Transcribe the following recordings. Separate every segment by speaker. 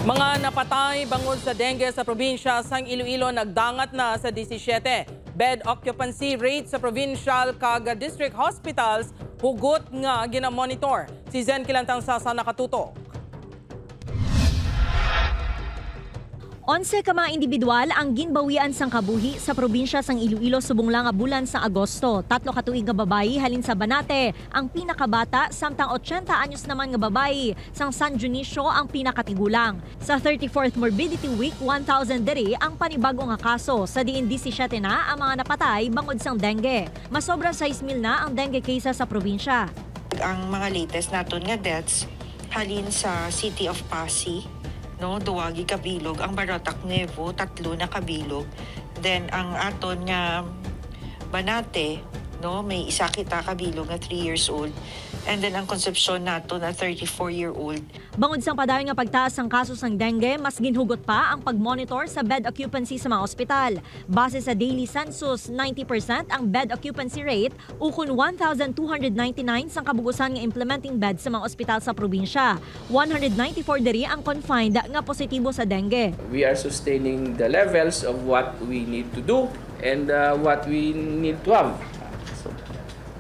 Speaker 1: Mga napatay bangod sa dengue sa probinsya sang Iloilo nagdangat na sa 17. Bed occupancy rate sa provincial kag district hospitals hugot nga ginamonitor. Si Zen Kilantang Sasa nakatutok.
Speaker 2: 11 ka mga individual ang ginbawian sang kabuhi sa probinsya sang Iloilo subong lang nga bulan sa Agosto. 3 ka tuig nga babayi halin sa Banate ang pinakabata samtang 80 anyos naman nga babayi sang San Dionisio ang pinakatigulang. Sa 34th Morbidity Week, 1,000 diri ang panibago nga kaso sa diin 17 na ang mga napatay bangod sang dengue. Masobra 6,000 na ang dengue cases sa probinsya.
Speaker 3: Ang mga latest naton nga deaths halin sa City of Pasig, no, duwagi kabilog, ang Baratak Nuevo 3 na kabilog, then ang aton nga Banate, no, may isa kita kabilog nga 3 years old, and then ang Concepcion nato na 34-year-old.
Speaker 2: Bangod sang padayon nga pagtaas ang kaso sang dengue, mas ginhugot pa ang pagmonitor sa bed occupancy sa mga ospital. Base sa daily census, 90% ang bed occupancy rate ukon 1,299 sang kabugusan nga implementing bed sa mga ospital sa probinsya. 194 diri ang confined nga positibo sa dengue.
Speaker 4: We are sustaining the levels of what we need to do and what we need to have. So,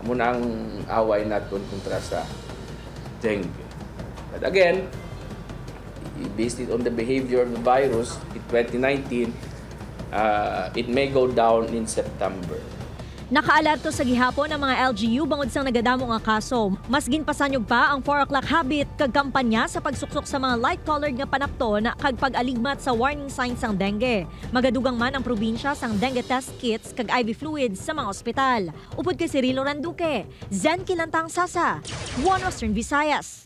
Speaker 4: muna ang away natin kontra sa dengue. But again, based it on the behavior of the virus in 2019, it may go down in September.
Speaker 2: Nakaalerto sa gihapon ang mga LGU bangod sang nagadamo nga kaso. Mas ginpasanyog pa ang 4 o'clock habit kag kampanya sa pagsuksok sa mga light-colored nga panapton kag pag-aligmat sa warning signs sang dengue. Magadugang man ang probinsya sang dengue test kits kag IV fluids sa mga ospital. Upod kay Cirilo Randuque, Zen Kilantang Sasa, One Western Visayas.